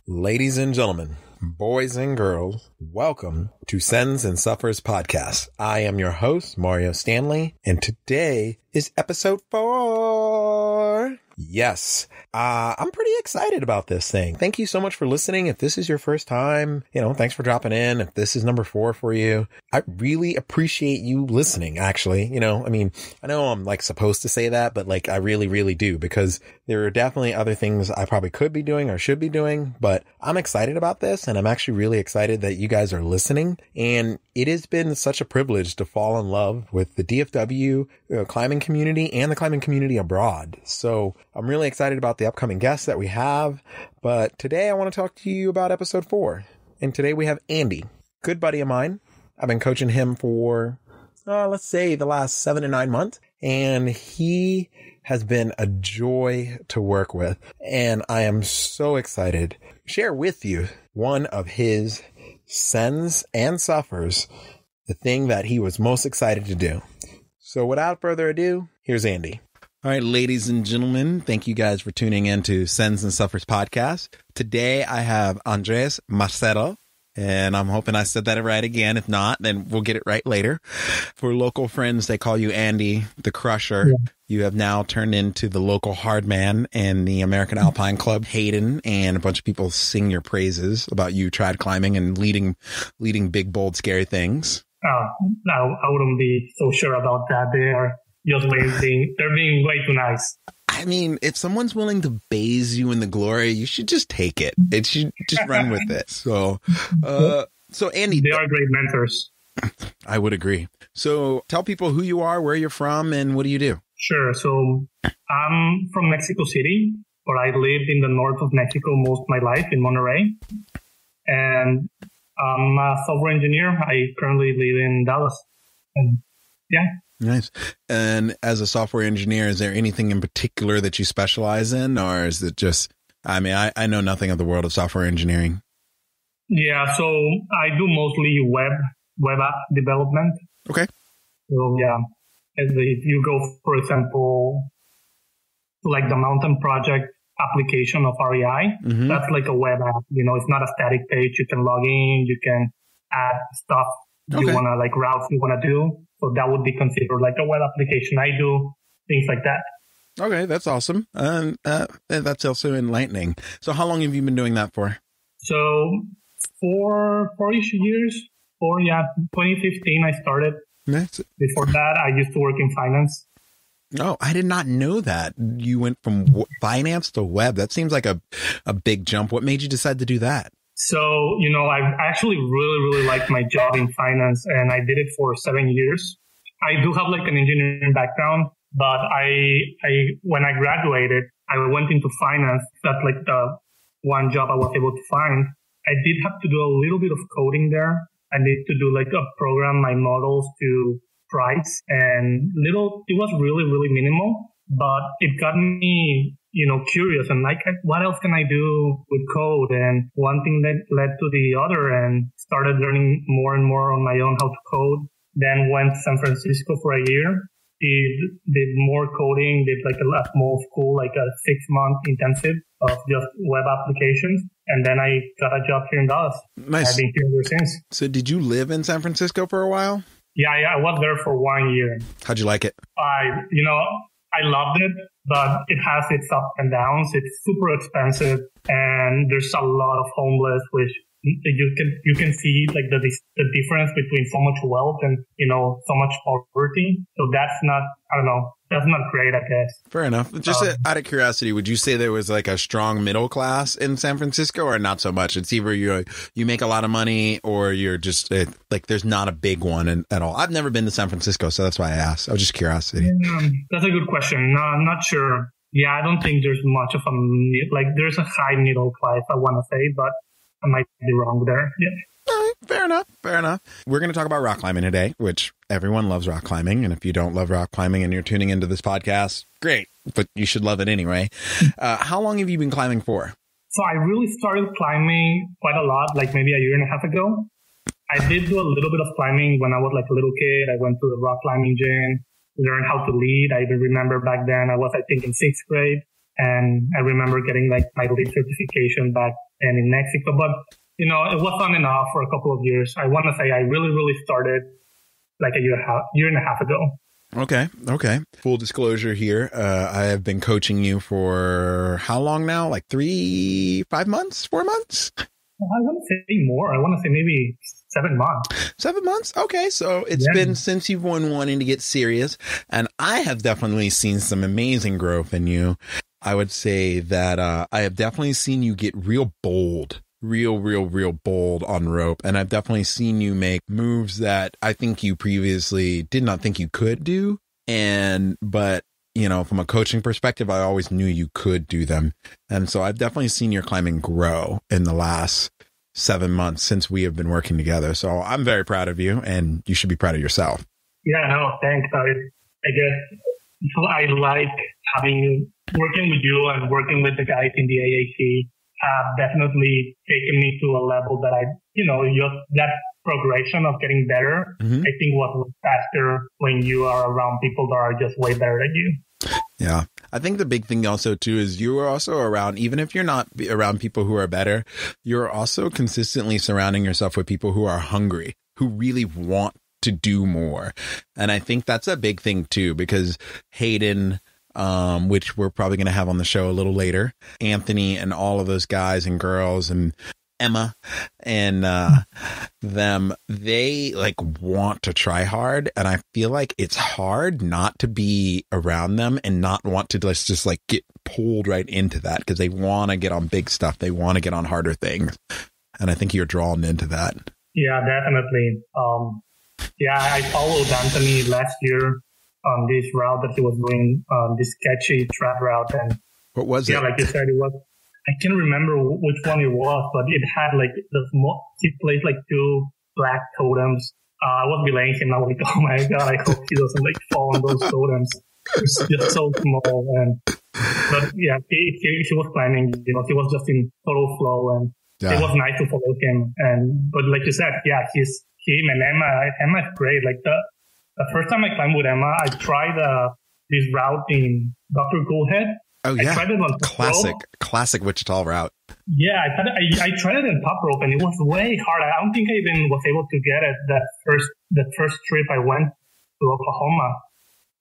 Ladies and gentlemen, boys and girls, welcome to Sends and Suffers podcast. I am your host, Mario Stanley, and today is episode 4. Yes, I'm pretty excited about this thing. Thank you so much for listening. If this is your first time, thanks for dropping in. If this is number 4 for you, I really appreciate you listening, actually. I know I'm supposed to say that, but I really, really do, because there are definitely other things I probably could be doing or should be doing, but I'm excited about this, and I'm actually really excited that you guys are listening. And it has been such a privilege to fall in love with the DFW climbing community and the climbing community abroad. So I'm really excited about the upcoming guests that we have. But today I want to talk to you about episode 4. And today we have Andy, good buddy of mine. I've been coaching him for, let's say, the last 7 to 9 months. And he has been a joy to work with. And I am so excited to share with you one of his sends and suffers, the thing that he was most excited to do. So without further ado, here's Andy. All right, ladies and gentlemen, thank you guys for tuning in to Sends and Suffers podcast. Today I have Andrés Macedo, and I'm hoping I said that right again. If not, then we'll get it right later. For local friends, they call you Andy the Crusher. Yeah. You have now turned into the local Hardman and the American Alpine Club, Hayden, and a bunch of people sing your praises about you trad climbing and leading big, bold, scary things. No, I wouldn't be so sure about that. They're being way too nice. I mean, if someone's willing to bathe you in the glory, you should just take it. It should just run with it. So Andy, they are great mentors. I would agree. So tell people who you are, where you're from, and what do you do? Sure. So I'm from Mexico City, but I lived in the north of Mexico most of my life in Monterrey. And I'm a software engineer. I currently live in Dallas. And yeah. Nice. And as a software engineer, is there anything in particular that you specialize in, or is it just, I know nothing of the world of software engineering. Yeah. So I do mostly web app development. Okay. So yeah, if you go, for example, like the mountain project application of REI, that's like a web app. It's not a static page. You can log in, you can add stuff you want to routes you want to do. So that would be considered like a web application. I do things like that. Okay, that's awesome. That's also enlightening. So how long have you been doing that for? So 4-ish years. 2015 I started. Nice. Before that, I used to work in finance. Oh, I did not know that. You went from finance to web. That seems like a big jump. What made you decide to do that? So, I actually really, really liked my job in finance, and I did it for 7 years. I do have an engineering background, but when I graduated, I went into finance. That's the one job I was able to find. I did have to do a little bit of coding there. I need to do program my models to price, and it was really, really minimal, but it got me curious and what else can I do with code? And one thing that led to the other, and started learning more and more on my own how to code. Then went to San Francisco for a year, did more coding, did a small school, a 6-month intensive of just web applications. And then I got a job here in Dallas. Nice. I've been here ever since. So did you live in San Francisco for a while? Yeah, I was there for 1 year. How'd you like it? I loved it, but it has its ups and downs. It's super expensive, and there's a lot of homeless, which you can see the difference between so much wealth and so much poverty. So that's not great, I guess. Fair enough. Just out of curiosity, would you say there was a strong middle class in San Francisco, or not so much? It's either you make a lot of money, or you're just there's not a big one at all. I've never been to San Francisco, so that's why I asked. I was just curiosity. That's a good question. No, I'm not sure. Yeah, I don't think there's much of there's a high middle class, I want to say, but I might be wrong there. Yeah. All right, fair enough. We're going to talk about rock climbing today, which everyone loves rock climbing. And if you don't love rock climbing and you're tuning into this podcast, great, but you should love it anyway. How long have you been climbing for? So I really started climbing quite a lot, maybe a year and a half ago. I did do a little bit of climbing when I was a little kid. I went to the rock climbing gym, learned how to lead. I even remember back then I was, I think, in 6th grade. And I remember getting my lead certification back and in Mexico. But, it was on and off for a couple of years. I want to say I really, really started like a year and a half ago. Okay. Full disclosure here. I have been coaching you for how long now? Like 5 months, 4 months? I want to say more. I want to say maybe 7 months. 7 months? Okay. So it's been since you've been wanting to get serious. And I have definitely seen some amazing growth in you. I would say that I have definitely seen you get real bold. Real bold on rope. And I've definitely seen you make moves that I think you previously did not think you could do. But from a coaching perspective, I always knew you could do them. And so I've definitely seen your climbing grow in the last 7 months since we have been working together. So I'm very proud of you, and you should be proud of yourself. Yeah, no, thanks. I guess I like working with you and working with the guys in the AAC. Have definitely taken me to a level that that progression of getting better, I think was faster when you are around people that are just way better than you. Yeah. I think the big thing also too is you are also around, even if you're not around people who are better, you're also consistently surrounding yourself with people who are hungry, who really want to do more. And I think that's a big thing too, because Hayden, which we're probably going to have on the show a little later, Anthony and all of those guys and girls and Emma and they like want to try hard. And I feel like it's hard not to be around them and not want to just like get pulled right into that, because they want to get on big stuff. They want to get on harder things. And I think you're drawn into that. Yeah, definitely. I followed Anthony last year on this route that he was doing, this sketchy trap route. And what was it? Yeah, like you said, it was, I can't remember which one it was, but it had like he placed like 2 black totems. I was belaying him. I was like, oh my God, I hope he doesn't like fall on those totems. It's just so small. But yeah, he was climbing, he was just in total flow, and it was nice to follow him. But like you said, yeah, him and Emma is great. Like the first time I climbed with Emma, I tried this route in Dr. Coolhead. Oh yeah, I tried it on classic Wichita route. Yeah, I tried it in top rope, and it was way hard. I don't think I even was able to get it that first trip I went to Oklahoma.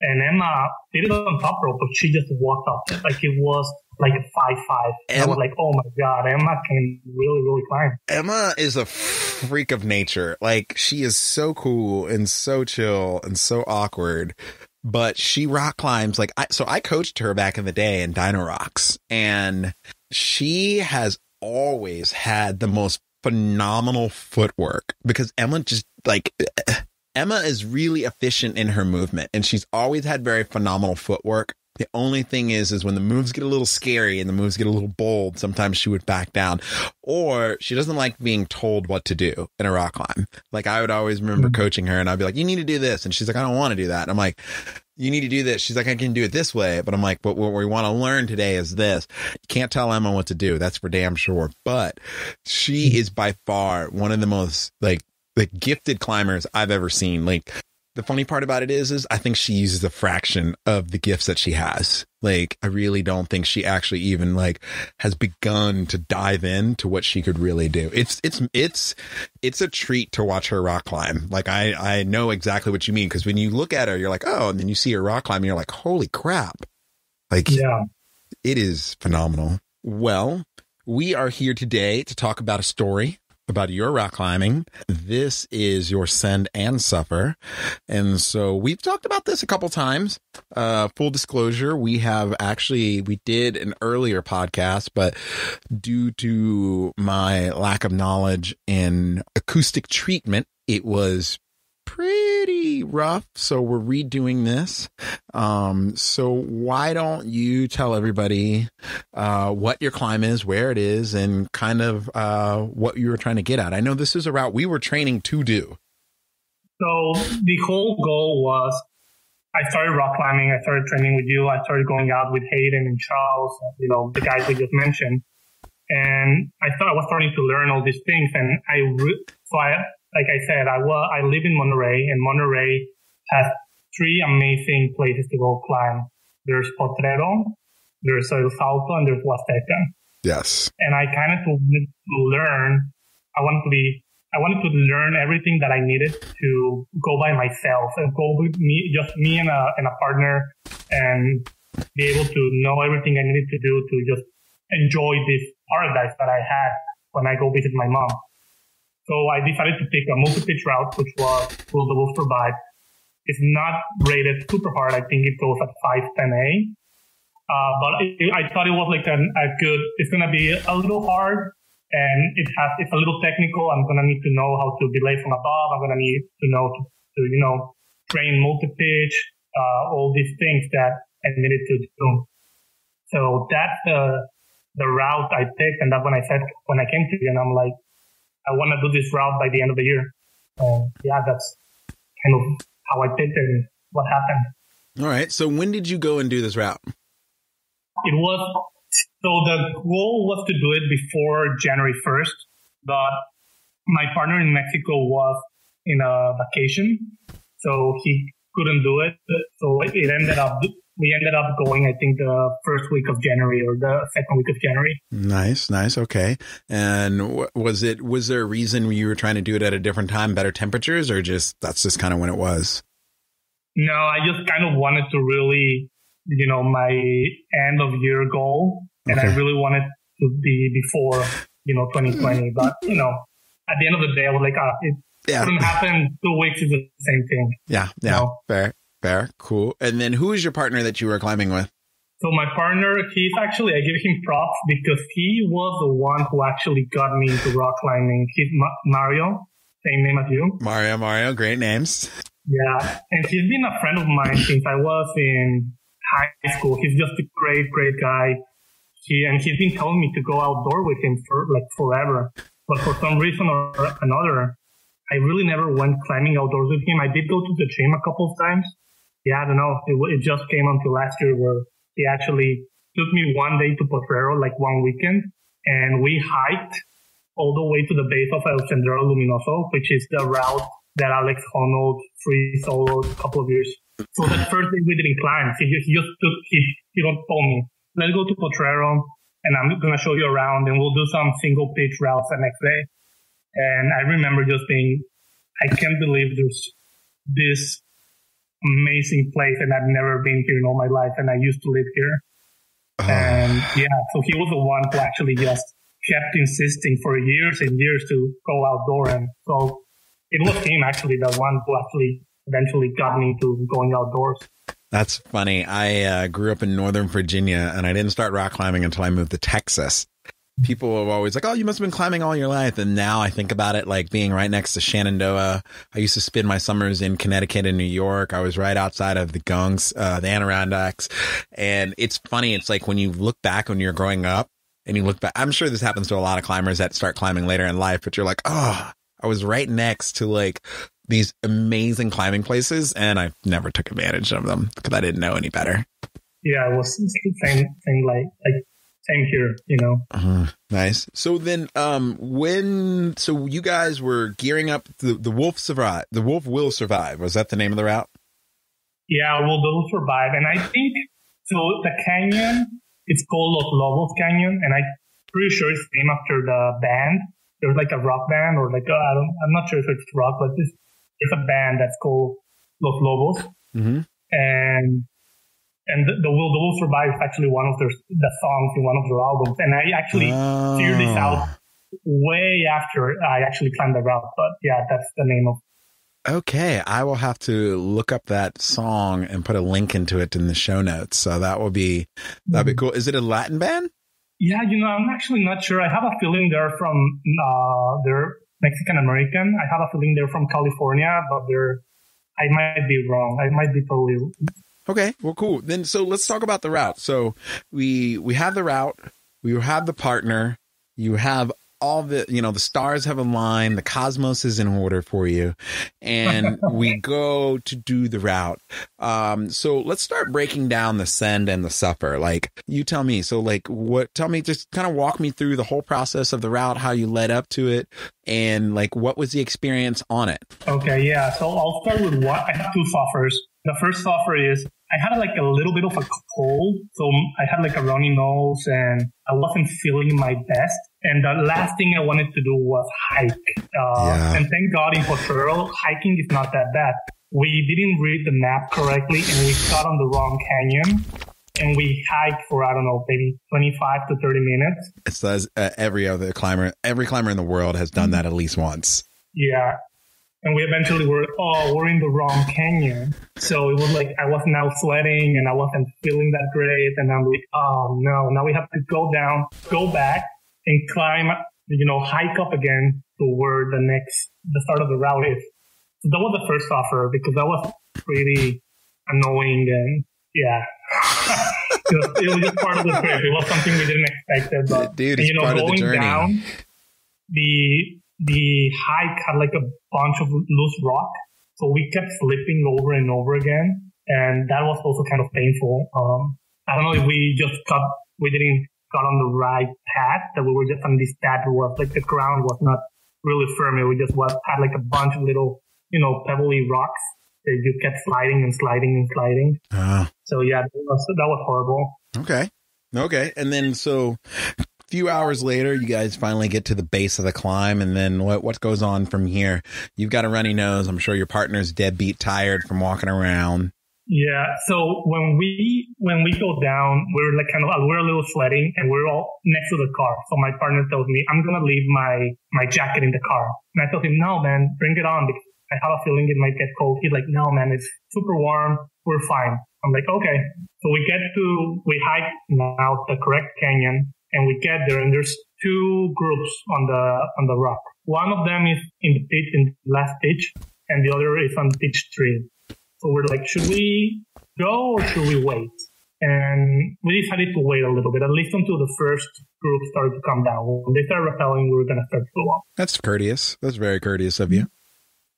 And Emma did it on top rope, but she just walked up like it was like a 5.5. I was like, oh my God, Emma can really, really climb. Emma is a freak of nature. Like, she is so cool and so chill and so awkward. But she rock climbs so I coached her back in the day in Dino Rocks, and she has always had the most phenomenal footwork, because Emma is really efficient in her movement, and she's always had very phenomenal footwork. The only thing is when the moves get a little scary and the moves get a little bold, sometimes she would back down, or she doesn't like being told what to do in a rock climb. Like, I would always remember coaching her, and I'd be like, you need to do this. And she's like, I don't want to do that. And I'm like, you need to do this. She's like, I can do it this way. But I'm like, but what we want to learn today is this. You can't tell Emma what to do. That's for damn sure. But she is by far one of the most like gifted climbers I've ever seen. Like, the funny part about it is I think she uses a fraction of the gifts that she has. Like, I really don't think she actually even has begun to dive into what she could really do. It's a treat to watch her rock climb. Like, I know exactly what you mean, because when you look at her, you're like, oh, and then you see her rock climb, and you're like, holy crap. Like, yeah, it is phenomenal. Well, we are here today to talk about a story about your rock climbing. This is your Send and Suffer. And so we've talked about this a couple times. Full disclosure, we did an earlier podcast, but due to my lack of knowledge in acoustic treatment, it was pretty rough. So we're redoing this. So why don't you tell everybody what your climb is, where it is, and kind of what you were trying to get at. I know this is a route we were training to do. So the whole goal was, I started rock climbing, I started training with you, I started going out with Hayden and Charles, the guys we just mentioned. And I thought I was starting to learn all these things. And like I said, I live in Monterey, and Monterey has 3 amazing places to go climb. There's Potrero, there's El Salto, and there's Huasteca. Yes. And I kind of wanted to learn. I wanted to learn everything that I needed to go by myself and go with me and a partner, and be able to know everything I needed to do to just enjoy this paradise that I had when I go visit my mom. So I decided to take a multi-pitch route, which was Will the Wolf Survive. It's not rated super hard. I think it goes at 510A. But I thought it was like it's going to be a little hard, and it's a little technical. I'm going to need to know how to belay from above. I'm going to need to know to train multi-pitch, all these things that I needed to do. So that's the route I picked. And that's when I came to you, and I'm like, I want to do this route by the end of the year. That's kind of how I picked it and what happened. All right. So when did you go and do this route? So the goal was to do it before January 1st, but my partner in Mexico was in a vacation, so he couldn't do it. So we ended up going, I think, the first week of January or the second week of January. Nice. Okay. And was there a reason you were trying to do it at a different time, better temperatures, or that's just kind of when it was? No, I just kind of wanted to really, my end of year goal. And I really wanted to be before, 2020. But, at the end of the day, I was like, it couldn't happen. 2 weeks is the same thing. Yeah. Fair. Cool. And then who is your partner that you were climbing with? So my partner, I give him props because he was the one who actually got me into rock climbing. He's Mario, same name as you. Mario, great names. Yeah. And he's been a friend of mine since I was in high school. He's just a great, great guy. He's been telling me to go outdoor with him for forever. But for some reason or another, I really never went climbing outdoors with him. I did go to the gym a couple of times. I don't know. It just came until last year where he actually took me one day to Potrero, one weekend, and we hiked all the way to the base of El Sendero Luminoso, which is the route that Alex Honnold free soloed a couple of years. So that first day we didn't climb. He told me, let's go to Potrero and I'm going to show you around and we'll do some single pitch routes the next day. And I remember just being, I can't believe there's this amazing place and I've never been here in all my life and I used to live here. And so he was the one who actually just kept insisting for years and years to go outdoor. And so it was him actually, the one who actually eventually got me to going outdoors. That's funny. I grew up in Northern Virginia and I didn't start rock climbing until I moved to Texas. People are always like, oh, you must have been climbing all your life. And now I think about it like being right next to Shenandoah. I used to spend my summers in Connecticut and New York. I was right outside of the Gungs, the Adirondacks. And it's funny. It's like when you look back when you're growing up and you look back, I'm sure this happens to a lot of climbers that start climbing later in life, but you're like, oh, I was right next to these amazing climbing places and I never took advantage of them because I didn't know any better. Yeah, it was the same same here, Nice. So then, so you guys were gearing up the Wolf Survive. The Wolf Will Survive. Was that the name of the route? Yeah, Will the Wolf Survive. And I think, so the canyon, it's called Los Lobos Canyon. And I'm pretty sure it's named after the band. There's a rock band or I'm not sure if it's rock, but it's a band that's called Los Lobos. Mm-hmm. And the Will Survive is actually one of the songs in one of their albums. And I actually figured this out way after I actually climbed the route. But yeah, that's the name of it. Okay. I will have to look up that song and put a link into it in the show notes. So that'd be cool. Is it a Latin band? Yeah, I'm actually not sure. I have a feeling they're from, they're Mexican American. I have a feeling they're from California, but I might be wrong. I might be totally wrong. Okay, well, cool. Then, so let's talk about the route. So we have the route, we have the partner, you have all the, the stars have aligned, the cosmos is in order for you, and we go to do the route. So let's start breaking down the send and the suffer. You tell me. So tell me, just kind of walk me through the whole process of the route, how you led up to it, and what was the experience on it? Okay, yeah. So I'll start with I have two suffers. The first suffer is I had like a little bit of a cold, so I had like a runny nose and I wasn't feeling my best. And the last thing I wanted to do was hike. And thank God in Potrero, hiking is not that bad. We didn't read the map correctly and we got on the wrong canyon. And we hiked for, I don't know, maybe 25 to 30 minutes. It says every climber in the world has done that at least once. Yeah. And we eventually we're in the wrong canyon. So it was like, I was now sweating and I wasn't feeling that great. And I'm like, oh no, now we have to go down, go back and climb, hike up again to where the start of the route is. So that was the first offer because that was pretty annoying and yeah. It was just part of the trip. It was something we didn't expect. But, dude, it's part of the journey. Down, the hike had like a bunch of loose rock. So we kept slipping over and over again. And that was also kind of painful. I don't know if we didn't got on the right path, that we were just on this path where like the ground was not really firm. We just had like a bunch of little, pebbly rocks. You kept sliding and sliding and sliding. So yeah, that was horrible. Okay. And then so a few hours later, you guys finally get to the base of the climb. And then what goes on from here? You've got a runny nose. I'm sure your partner's deadbeat tired from walking around. Yeah. So when we go down, we're like we're a little sweating and we're all next to the car. So my partner tells me, I'm going to leave my jacket in the car. And I told him, no, man, bring it on because I have a feeling it might get cold. He's like, no, man, it's super warm. We're fine. I'm like, okay. So we hike now the correct canyon and we get there and there's two groups on the rock. One of them is in the last pitch and the other is on pitch 3. So we're like, should we go or should we wait? And we decided to wait a little bit, at least until the first group started to come down. When they started rappelling, we were going to start to go up. That's courteous. That's very courteous of you.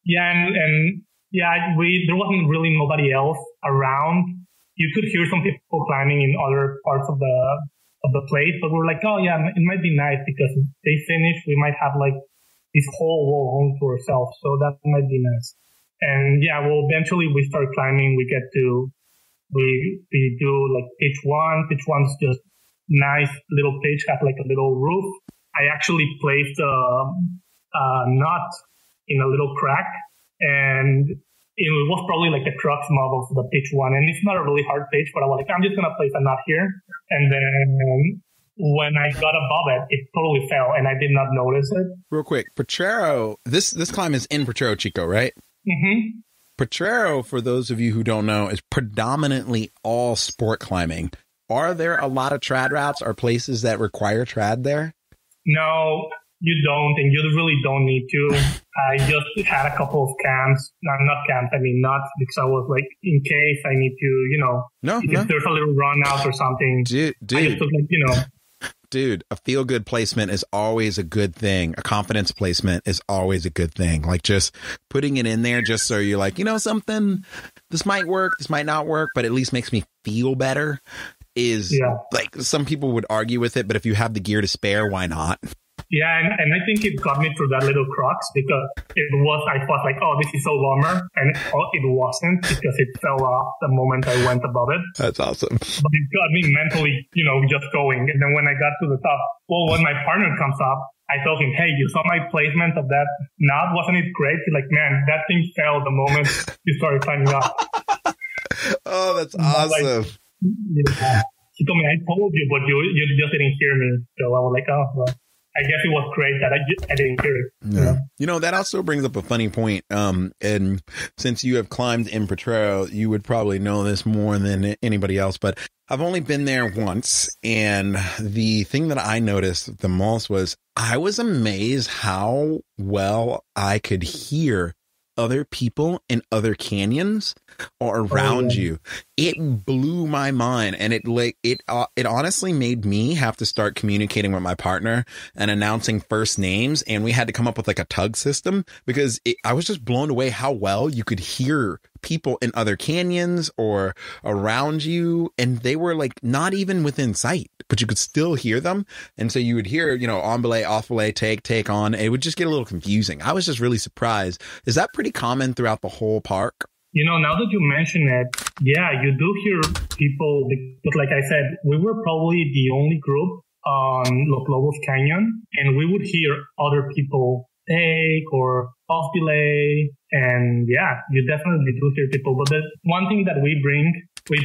Yeah, and there wasn't really nobody else around. You could hear some people climbing in other parts of the place, but we're like, oh yeah, it might be nice because if they finish, we might have like this whole wall home to ourselves. So that might be nice. And yeah, well, eventually we start climbing. We do like pitch 1. Pitch 1's just nice little pitch, has like a little roof. I actually placed a nut in a little crack, and it was probably like the crux model for the pitch 1. And it's not a really hard pitch, but I was like, I'm just going to place a nut here. And then when I got above it totally fell, and I did not notice it. Real quick, Potrero, this climb is in Potrero Chico, right? Mm-hmm. Potrero, for those of you who don't know, is predominantly all sport climbing. Are there a lot of trad routes or places that require trad there? No, you don't, and you really don't need to. I just had a couple of camps. Not camps, nuts, because I was like, in case I need to, if there's a little run out or something. Dude. I just took Dude, a feel-good placement is always a good thing. A confidence placement is always a good thing. Like just putting it in there just so you're like, something, this might work, this might not work, but at least makes me feel better is like some people would argue with it, but if you have the gear to spare, why not? Yeah, and I think it got me through that little crux because I thought like, oh, this is so bummer. And it wasn't because it fell off the moment I went above it. That's awesome. But it got me mentally, just going. And then when I got to the top, when my partner comes up, I told him, hey, you saw my placement of that knot? Wasn't it great? He's like, man, that thing fell the moment you started climbing up. Oh, that's awesome. He told me, I told you, but you just didn't hear me. So I was like, oh, well. I guess it was great that I didn't hear it. Yeah. That also brings up a funny point. And since you have climbed in Potrero, you would probably know this more than anybody else, but I've only been there once. And the thing that I noticed the most was I was amazed how well I could hear other people in other canyons or around you. It blew my mind, and it honestly made me have to start communicating with my partner and announcing first names, and we had to come up with like a tug system because I was just blown away how well you could hear people in other canyons or around you, and they were like not even within sight, but you could still hear them. And so you would hear, on belay, off belay, take on. It would just get a little confusing. I was just really surprised. Is that pretty common throughout the whole park? Now that you mention it, yeah, you do hear people, but like I said, we were probably the only group on Los Lobos Canyon, and we would hear other people take or off delay, and yeah, you definitely do hear people. But the one thing that we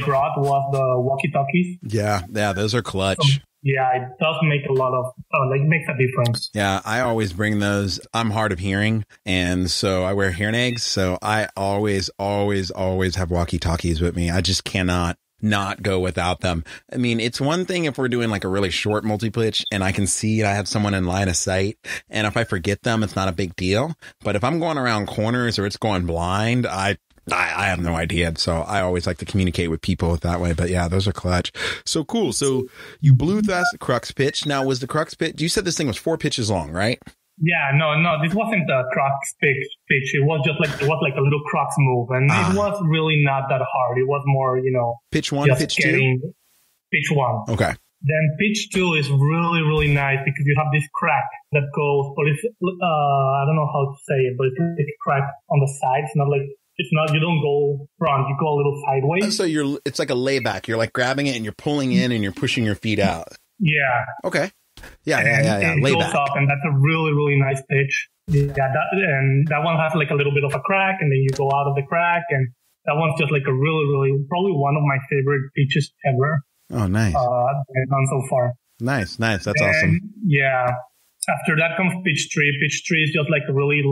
brought was the walkie-talkies. Yeah, those are clutch. So, yeah, it does make a lot of, makes a difference. Yeah, I always bring those. I'm hard of hearing, and so I wear hearing aids. So I always have walkie-talkies with me. I just cannot not go without them. I mean, it's one thing if we're doing like a really short multi-pitch and I can see I have someone in line of sight, and if I forget them, it's not a big deal. But if I'm going around corners or it's going blind, I have no idea. So I always like to communicate with people that way. But yeah, those are clutch. So cool. So you blew that crux pitch. Now, was the crux pitch, you said this thing was 4 pitches long, right? Yeah, no, this wasn't the crux pitch. It was just like a little crux move. And it was really not that hard. It was more, pitch 1, pitch 2? Pitch 1. Okay. Then pitch 2 is really, really nice because you have this crack that goes, but it's, I don't know how to say it, but it's like a crack on the side. It's not, you don't go front, you go a little sideways. So it's like a layback. You're like grabbing it and you're pulling in and you're pushing your feet out. Yeah. Okay. Yeah. It Layback. goes up, and that's a really, really nice pitch. Yeah, that one has like a little bit of a crack, and then you go out of the crack, and that one's just like a really, really, probably one of my favorite pitches ever. Oh, nice. I've done so far. Nice. That's awesome. Yeah. After that comes pitch 3. Pitch 3 is just like a really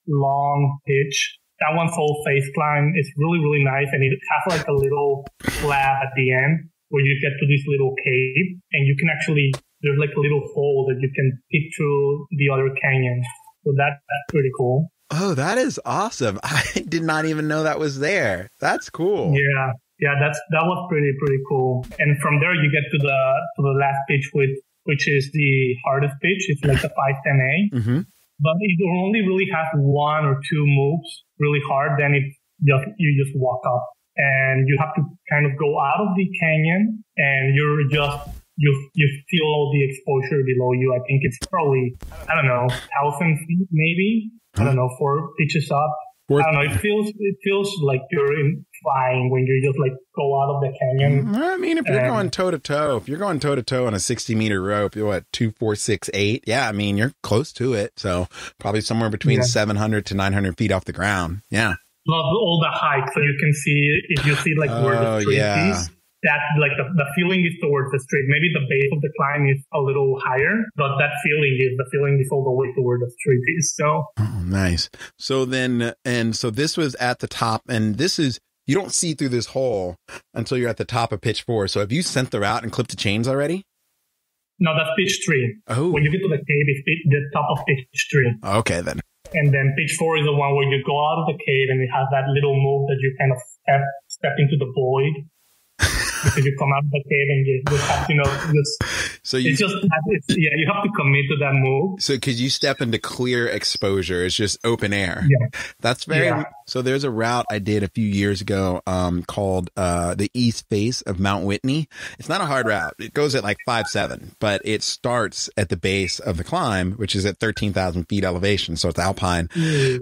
long pitch. That one's all face climb. It's really, really nice, and it has like a little slab at the end where you get to this little cave, and you can actually, there's like a little hole that you can peek through the other canyon. So that's pretty cool. Oh, that is awesome. I did not even know that was there. That's cool. Yeah, that was pretty cool. And from there you get to the last pitch, which is the hardest pitch. It's like the 510A. Mm-hmm. But it only really has 1 or 2 moves really hard. Then you just walk up, and you have to kind of go out of the canyon, and you feel all the exposure below you. I think it's probably, 1,000 feet maybe. I don't know, 4 pitches up. I don't know. It feels like you're flying when you just like go out of the canyon. I mean, if you're going toe to toe on a 60-meter rope, you're what, 2, 4, 6, 8. Yeah, I mean, you're close to it. So probably somewhere between 700 to 900 feet off the ground. Yeah. Love all the height, so you can see, if you see like where the street is. That like the feeling is towards the street. Maybe the base of the climb is a little higher, but the feeling is all the way toward the street is. So nice. So then, and so this was at the top, and this is, you don't see through this hole until you're at the top of pitch 4. So have you sent the route and clipped the chains already? No, that's pitch 3. Oh, when you get to the cave, it's the top of pitch 3. Okay, then. And then pitch 4 is the one where you go out of the cave, and it has that little move that you kind of step into the void. Because you come out of the cave and you have to, you have to commit to that move. So, because you step into clear exposure, it's just open air. Yeah. That's very, so there's a route I did a few years ago, called, the east face of Mount Whitney. It's not a hard route. It goes at like 5.7, but it starts at the base of the climb, which is at 13,000 feet elevation. So it's Alpine.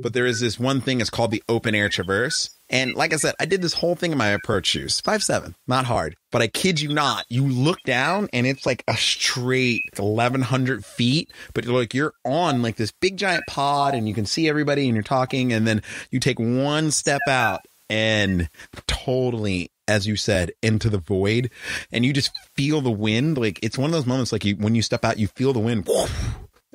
But there is this one thing, it's called the open air traverse. And like I said, I did this whole thing in my approach shoes, 5.7, not hard, but I kid you not, you look down and it's like a straight 1,100 feet, but you're on like this big giant pod and you can see everybody and you're talking, and then you take one step out and totally, as you said, into the void, and you just feel the wind. Like it's one of those moments, like when you step out, you feel the wind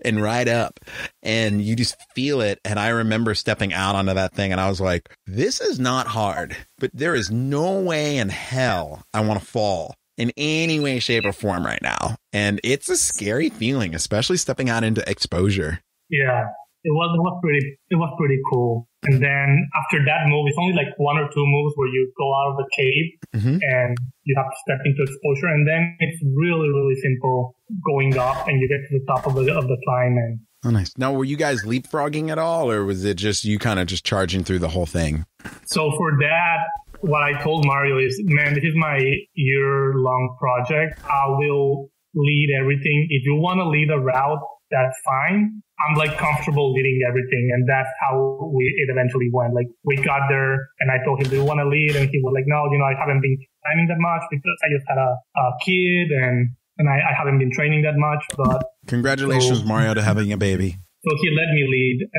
and ride up, and you just feel it. And I remember stepping out onto that thing, and I was like, this is not hard, but there is no way in hell I want to fall in any way, shape, or form right now. And it's a scary feeling, especially stepping out into exposure. Yeah, it was pretty cool. And then after that move, it's only like 1 or 2 moves where you go out of the cave and you have to step into exposure. And then it's really, really simple going up, and you get to the top of the climb. And oh, nice. Now, were you guys leapfrogging at all, or was it just you kind of just charging through the whole thing? So for that, what I told Mario is, man, this is my year-long project. I will lead everything. If you want to lead a route, that's fine. I'm like comfortable leading everything. And that's how it eventually went. Like we got there and I told him, do you want to lead? And he was like, no, I haven't been climbing that much because I just had a kid and I haven't been training that much. But congratulations, Mario, to having a baby. So he let me lead,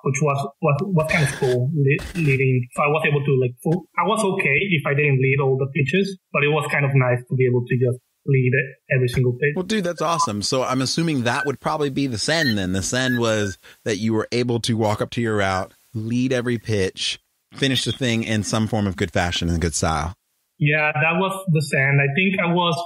which was kind of cool, leading. So I was able to I was okay if I didn't lead all the pitches, but it was kind of nice to be able to just lead every single pitch. Well, dude, that's awesome. So I'm assuming that would probably be the send then. The send was that you were able to walk up to your route, lead every pitch, finish the thing in some form of good fashion and good style. Yeah, that was the send. I think I was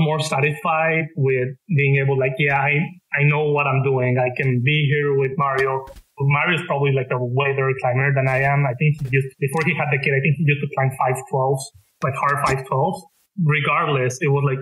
more satisfied with being able, I know what I'm doing. I can be here with Mario. Mario's probably like a way better climber than I am. I think before he had the kid, I think he used to climb 512s, like hard 512s. Regardless, it was like,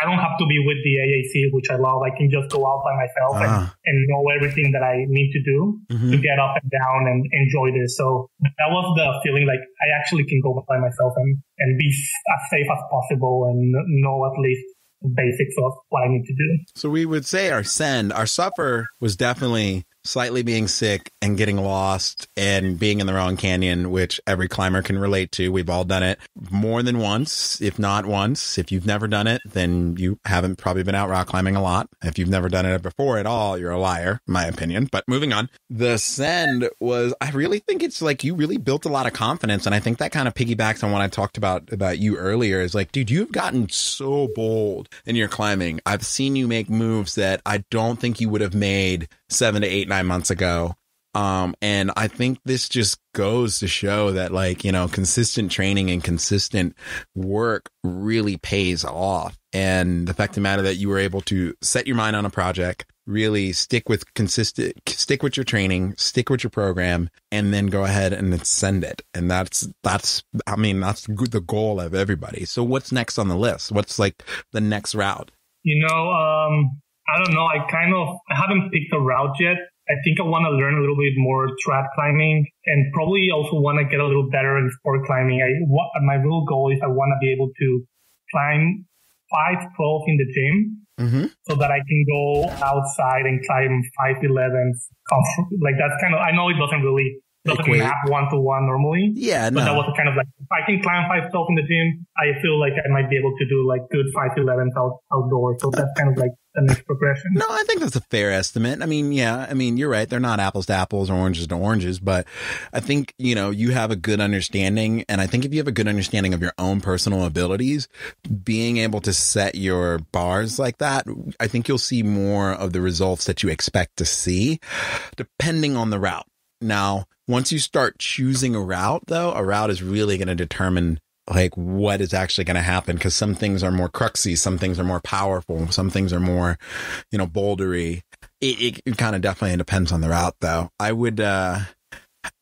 I don't have to be with the AAC, which I love. I can just go out by myself and know everything that I need to do to get up and down and enjoy this. So that was the feeling like I actually can go by myself and be as safe as possible and know at least the basics of what I need to do. So we would say our suffer was definitely slightly being sick and getting lost and being in the wrong canyon, which every climber can relate to. We've all done it more than once, if not once. If you've never done it, then you haven't probably been out rock climbing a lot. If you've never done it before at all, you're a liar, in my opinion. But moving on, the send was, I really think it's like you really built a lot of confidence. And I think that kind of piggybacks on what I talked about you earlier is like, dude, you've gotten so bold in your climbing. I've seen you make moves that I don't think you would have made 7 to 8, 9 months ago. And I think this just goes to show that consistent training and consistent work really pays off. And the fact of the matter that you were able to set your mind on a project, really stick with your training, stick with your program, and then go ahead and send it. And that's the goal of everybody. So what's next on the list? What's like the next route? I don't know. I haven't picked a route yet. I think I want to learn a little bit more trad climbing and probably also want to get a little better in sport climbing. My real goal is I want to be able to climb 512 in the gym so that I can go outside and climb 511s. Like that's kind of, I know it doesn't map 1-to-1 normally. Yeah, no. But that was kind of like, if I can climb 512 in the gym, I feel like I might be able to do like good 511s outdoors. So that's kind of like the next progression. No, I think that's a fair estimate. I mean, you're right. They're not apples to apples or oranges to oranges, but I think, you have a good understanding. And I think if you have a good understanding of your own personal abilities, being able to set your bars like that, I think you'll see more of the results that you expect to see, depending on the route. Now, once you start choosing a route, though, a route is really going to determine like what is actually going to happen, because some things are more cruxy, some things are more powerful, some things are more, bouldery. It kind of definitely depends on the route, though. I would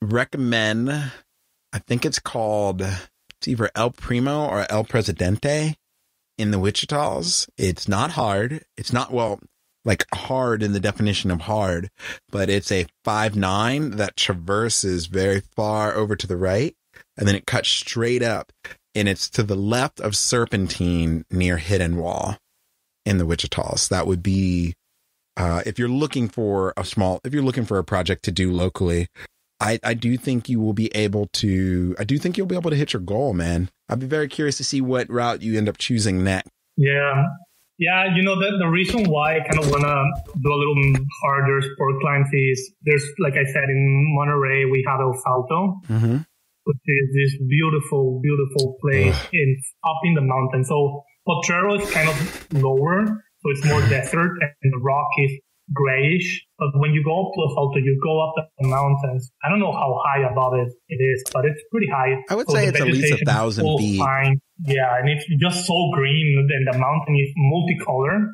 recommend, I think it's called, it's either El Primo or El Presidente in the Wichitas. It's not hard. It's not, like hard in the definition of hard, but it's a 5'9" that traverses very far over to the right, and then it cuts straight up, and it's to the left of Serpentine near Hidden Wall in the Wichitas. That would be, if you're looking for a project to do locally, I do think you will be able to, you'll be able to hit your goal, man. I'd be very curious to see what route you end up choosing next. Yeah. Yeah, the reason why I kind of want to do a little harder sport climbs is there's, like I said, in Monterey, we have El Salto, which is this beautiful, beautiful place up in the mountains. So Potrero is kind of lower, so it's more desert, and the rock is grayish. But when you go up to El Salto, you go up the mountains. I don't know how high above it is, but it's pretty high. I would say it's at least 1,000 feet. Fine. Yeah, and it's just so green, and the mountain is multicolor.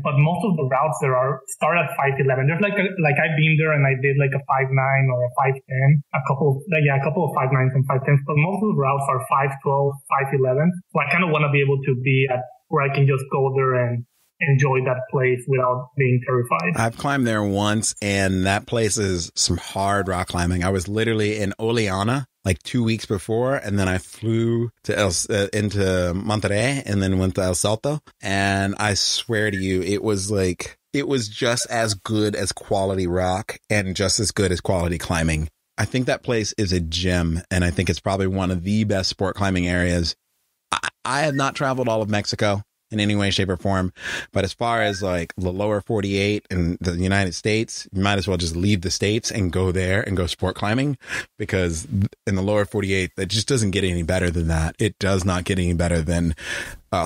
But most of the routes there start at 511. There's like I've been there and I did like a 5'9" or a 5'10", a couple of 5'9s and 5'10s, but most of the routes are 5'12", 5'11. So I kind of want to be able to be at where I can just go there and enjoy that place without being terrified. I've climbed there once, and that place is some hard rock climbing. I was literally in Oleana like 2 weeks before, and then I flew to into Monterrey and then went to El Salto. And I swear to you, it was it was just as good as quality rock and just as good as quality climbing. I think that place is a gem, and I think it's probably one of the best sport climbing areas. I have not traveled all of Mexico in any way, shape, or form, but as far as like the lower 48 and the United States, you might as well just leave the States and go there and go sport climbing, because in the lower 48, it just doesn't get any better than that. It does not get any better than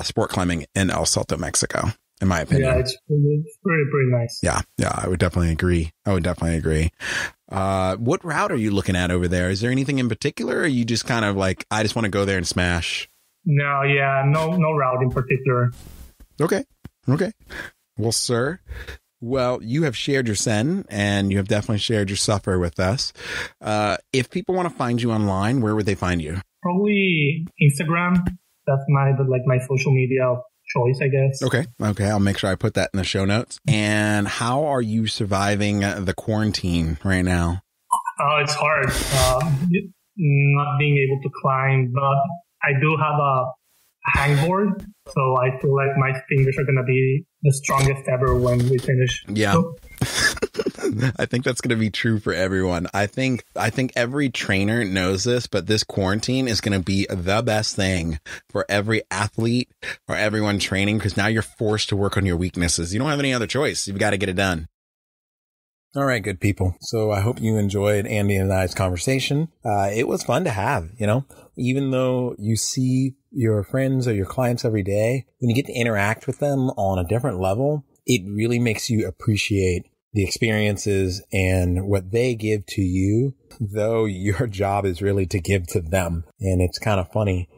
sport climbing in El Salto, Mexico, in my opinion. Yeah, it's pretty nice. Yeah, I would definitely agree. What route are you looking at over there? Is there anything in particular, or are you just kind of like, I just want to go there and smash? No, no route in particular. Okay. Well, sir, you have shared your Sen, and you have definitely shared your suffer with us. If people want to find you online, where would they find you? Probably Instagram. That's my social media choice, I guess. Okay. I'll make sure I put that in the show notes. And how are you surviving the quarantine right now? It's hard. Not being able to climb, but I do have a hangboard, so I feel like my fingers are going to be the strongest ever when we finish. Yeah. I think that's going to be true for everyone. I think every trainer knows this, but this quarantine is going to be the best thing for every athlete or everyone training, because now you're forced to work on your weaknesses. You don't have any other choice. You've got to get it done. All right, good people. So I hope you enjoyed Andy and I's conversation. It was fun to have, even though you see your friends or your clients every day, when you get to interact with them on a different level, it really makes you appreciate the experiences and what they give to you, though your job is really to give to them. And it's kind of funny.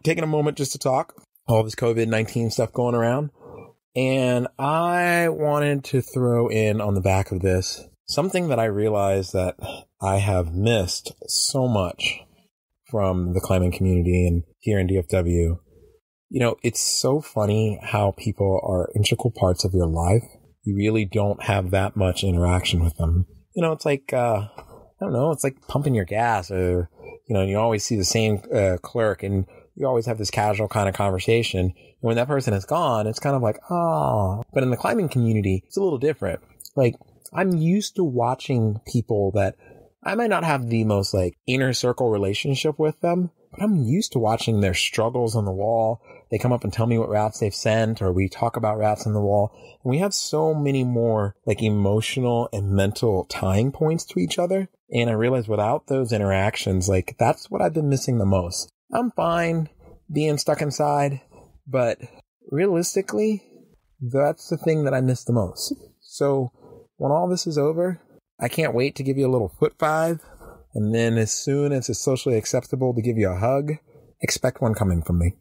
Taking a moment just to talk, all this COVID-19 stuff going around. And I wanted to throw in on the back of this something that I realized that I have missed so much from the climbing community and here in DFW. It's so funny how people are integral parts of your life. You really don't have that much interaction with them. It's like, I don't know, it's like pumping your gas, or, you always see the same clerk, and you always have this casual kind of conversation. And when that person is gone, it's kind of like, oh. But in the climbing community, it's a little different. Like, I'm used to watching people that I might not have the most inner circle relationship with them, but I'm used to watching their struggles on the wall. They come up and tell me what routes they've sent, or we talk about routes on the wall. And we have so many more emotional and mental tying points to each other. And I realized without those interactions, that's what I've been missing the most. I'm fine being stuck inside, but realistically, that's the thing that I miss the most. So when all this is over, I can't wait to give you a little foot five. And then as soon as it's socially acceptable to give you a hug, expect one coming from me.